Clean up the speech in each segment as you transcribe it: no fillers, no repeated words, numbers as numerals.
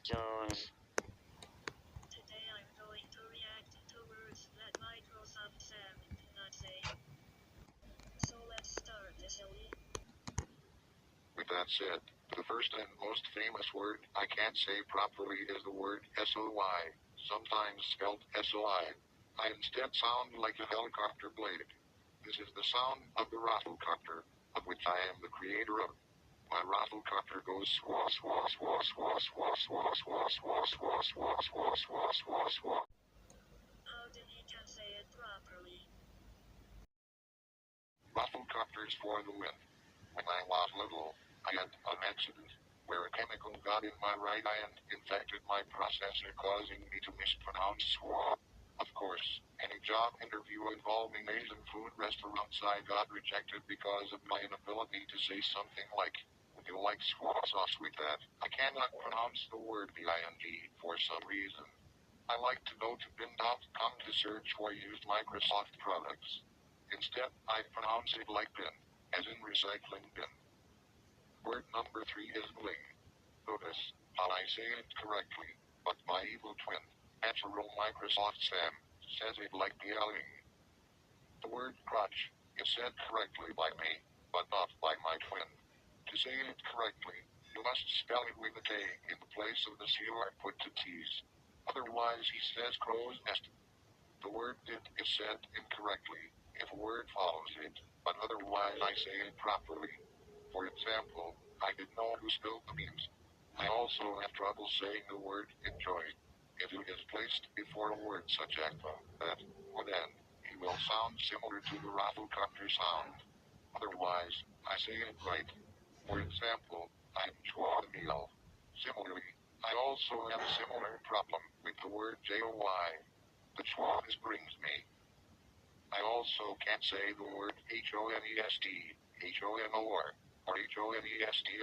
Jones. Today I'm going to react to words that Microsoft Sam cannot say. So let's start, shall we? With that said, the first and most famous word I can't say properly is the word SOY, sometimes spelled SOI. I instead sound like a helicopter blade. This is the sound of the rafflecopter, of which I am the creator of. My rafflecopter goes swa swa swa swa swa swa swa swa swa swa swa swa swa swa. How did he can say it properly? Rafflecopters for the win. When I was little, I had an accident where a chemical got in my right eye and infected my processor, causing me to mispronounce swa. Of course, any job interview involving Asian food restaurants I got rejected because of my inability to say something like, "Would you like swa sauce with that?" I cannot pronounce the word BING for some reason. I like to go to bin.com to search for used Microsoft products. Instead, I pronounce it like bin, as in recycling bin. Word number 3 is bling. Notice how I say it correctly, but my evil twin, natural Microsoft Sam, says it like yelling. The word crotch is said correctly by me, but not by my twin. To say it correctly, you must spell it with a K in the place of the C or put the T's. Otherwise he says crow's nest. The word did is said incorrectly if a word follows it, but otherwise I say it properly. For example, I didn't know who spilled the beans. I also have trouble saying the word enjoy. If it is placed before a word such as that, or then, it will sound similar to the rafflecopter sound. Otherwise, I say it right. For example, I enjoy the meal. Similarly, I also have a similar problem with the word joy. The schwanz brings me. I also can't say the word honest, honor, or honestly,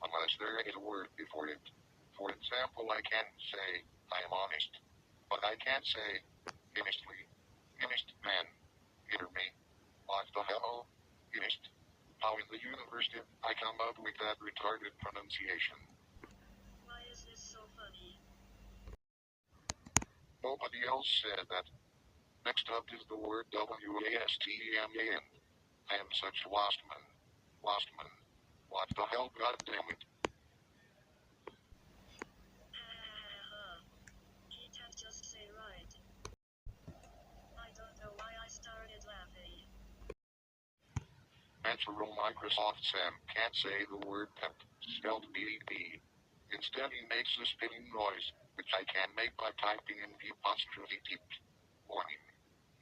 unless there is a word before it. For example, I can say, I am honest, but I can't say, honestly, honest man, hear me. What the hell? Honest? How in the universe did I come up with that retarded pronunciation? Why is this so funny? Nobody else said that. Next up is the word WASTMAN. I am such a lost man. Lost man. What the hell, goddammit? He can just say right. I don't know why I started laughing. Natural Microsoft Sam can't say the word pep, spelled B-E-P. Instead he makes a spitting noise, which I can make by typing in the apostrophe T. Warning.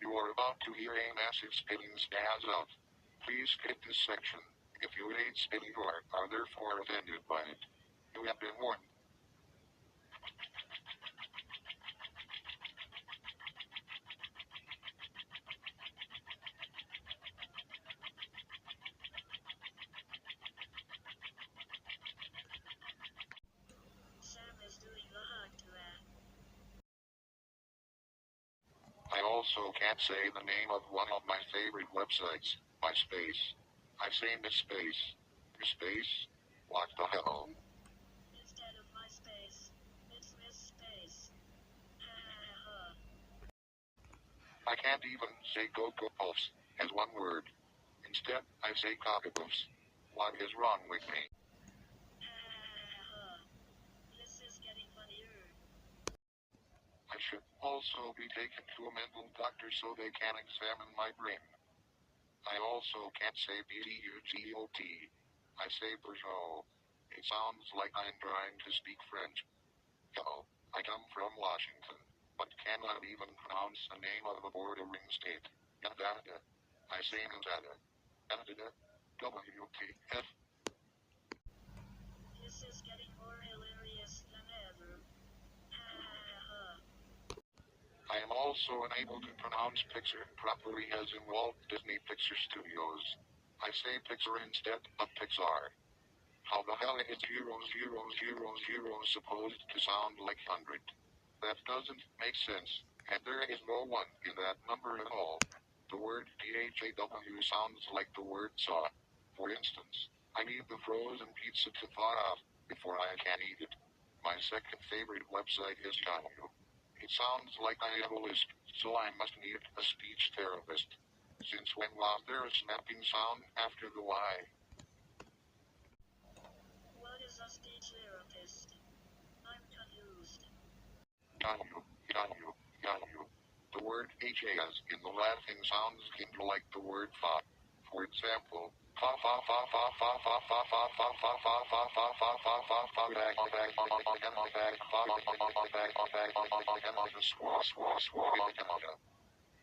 You are about to hear a massive spitting spaz out. Please skip this section, if you hate spitting or are therefore offended by it. You have been warned. Sam is doing the hug to that. I also can't say the name of one of my favorite websites, MySpace. I say MySpace. MySpace? What the hell? Instead of my space, it's Miss Space. I can't even say Cocoa Puffs as one word. Instead, I say Cockatoos. What is wrong with me? This is getting funnier. I should also be taken to a mental doctor so they can examine my brain. I also can't say BDUGOT. I say Peugeot. It sounds like I'm trying to speak French. Hello, I come from Washington, but cannot even pronounce the name of a bordering state. Nevada. I say Nevada. Nevada. WTF. This is getting more hilarious than ever. I am also unable to pronounce Pixar properly as in Walt Disney Picture Studios. I say Pixar instead of Pixar. How the hell is 00000 supposed to sound like 100? That doesn't make sense, and there is no one in that number at all. The word PHAW sounds like the word saw. For instance, I need the frozen pizza to thaw out before I can eat it. My My second favorite website is Yahoo. It sounds like I have a lisp, so I must need a speech therapist. Since when was there a snapping sound after the Y? What is a speech therapist? I'm confused. Yahoo, Yahoo, Yahoo. The word HAS in the Latin sounds kind of like the word fa. For example, fa fa fa fa fa fa fa fa fa fa fa fa fa fa fa fa fa back back back back.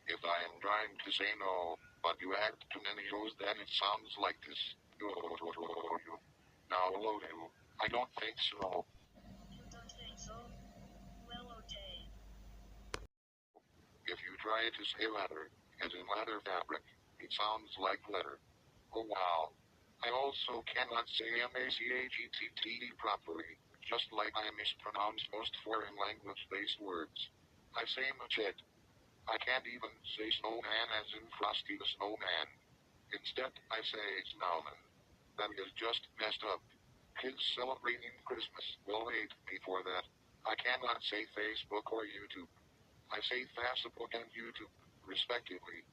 If I am trying to say no, but you act too many O's, then it sounds like this. Now hello, I don't think so. You don't think so? Well, okay. If you try to say leather, as in leather fabric, it sounds like letter. Oh wow. I also cannot say MACHETT properly, just like I mispronounce most foreign language-based words. I say machete. I can't even say snowman as in Frosty the Snowman. Instead, I say snowman. That is just messed up. Kids celebrating Christmas will hate me for that. I cannot say Facebook or YouTube. I say Facebook and YouTube, respectively.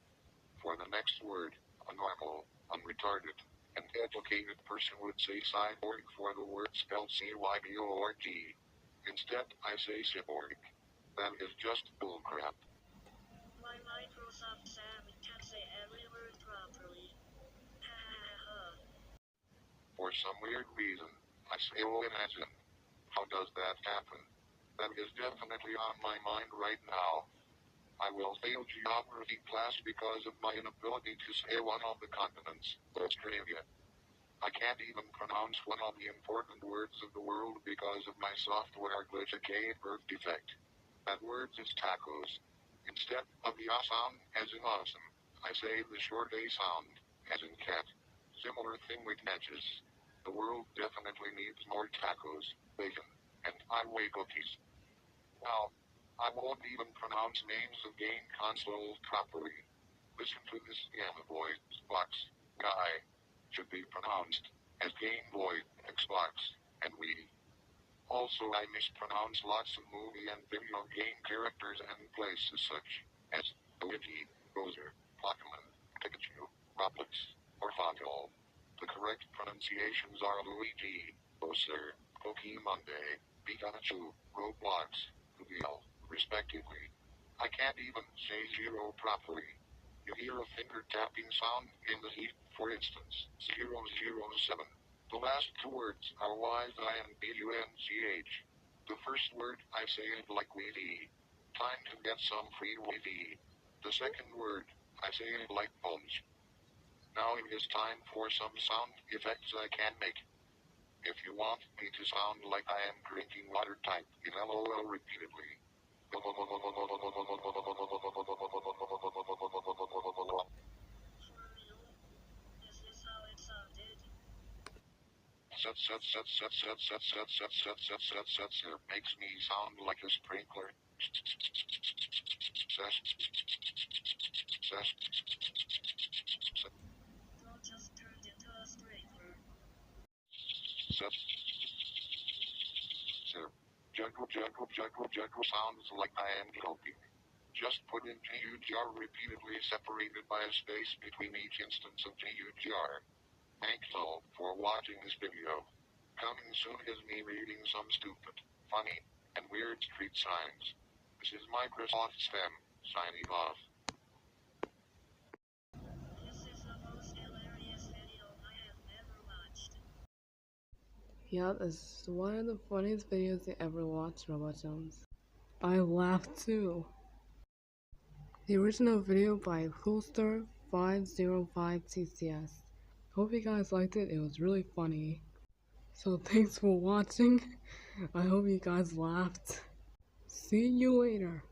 For the next word, a normal, unretarded, and educated person would say cyborg for the word spelled CYBORG. Instead, I say cyborg. That is just bullcrap. My Microsoft Sam can say every word properly. Ha ha ha. For some weird reason, I say Owen as in. How does that happen? That is definitely on my mind right now. I will fail geography class because of my inability to say one of the continents, Australia. I can't even pronounce one of the important words of the world because of my software glitch, aka birth defect. That word is tacos. Instead of the A sound, as in awesome, I say the short A sound, as in cat. Similar thing with matches. The world definitely needs more tacos, bacon, and highway cookies. Now, I won't even pronounce names of game consoles properly. Listen to this Game Boy, Xbox, guy. Should be pronounced as Game Boy, Xbox, and Wii. Also, I mispronounce lots of movie and video game characters and places such as Luigi, Bowser, Pokemon, Pikachu, Roblox, or Foggle. The correct pronunciations are Luigi, Bowser, Pokemon Day, Pikachu, Roblox, Google, respectively. I can't even say zero properly. You hear a finger tapping sound in the heat, for instance, 007. The last two words are Wi-Fi and BUNCH. The first word I say it like Wi-Fi. Time to get some free Wi-Fi. The second word I say it like phones. Now it is time for some sound effects I can make. If you want me to sound like I am drinking water, type in LOL repeatedly. For real? Is this how it sounded? Makes me sound like a sprinkler. Don't just turn into a sprinkler. Juggle sounds like I am joking. Just put in GUGR repeatedly, separated by a space between each instance of GUGR. Thanks all for watching this video. Coming soon is me reading some stupid, funny, and weird street signs. This is Microsoft STEM, signing off. This is the most hilarious video I have ever watched. Yeah, it's one of the funniest videos I ever watched, Robot Jones. I laughed too. The original video by Coolster505TCS. Hope you guys liked it. It was really funny. So thanks for watching. I hope you guys laughed. See you later.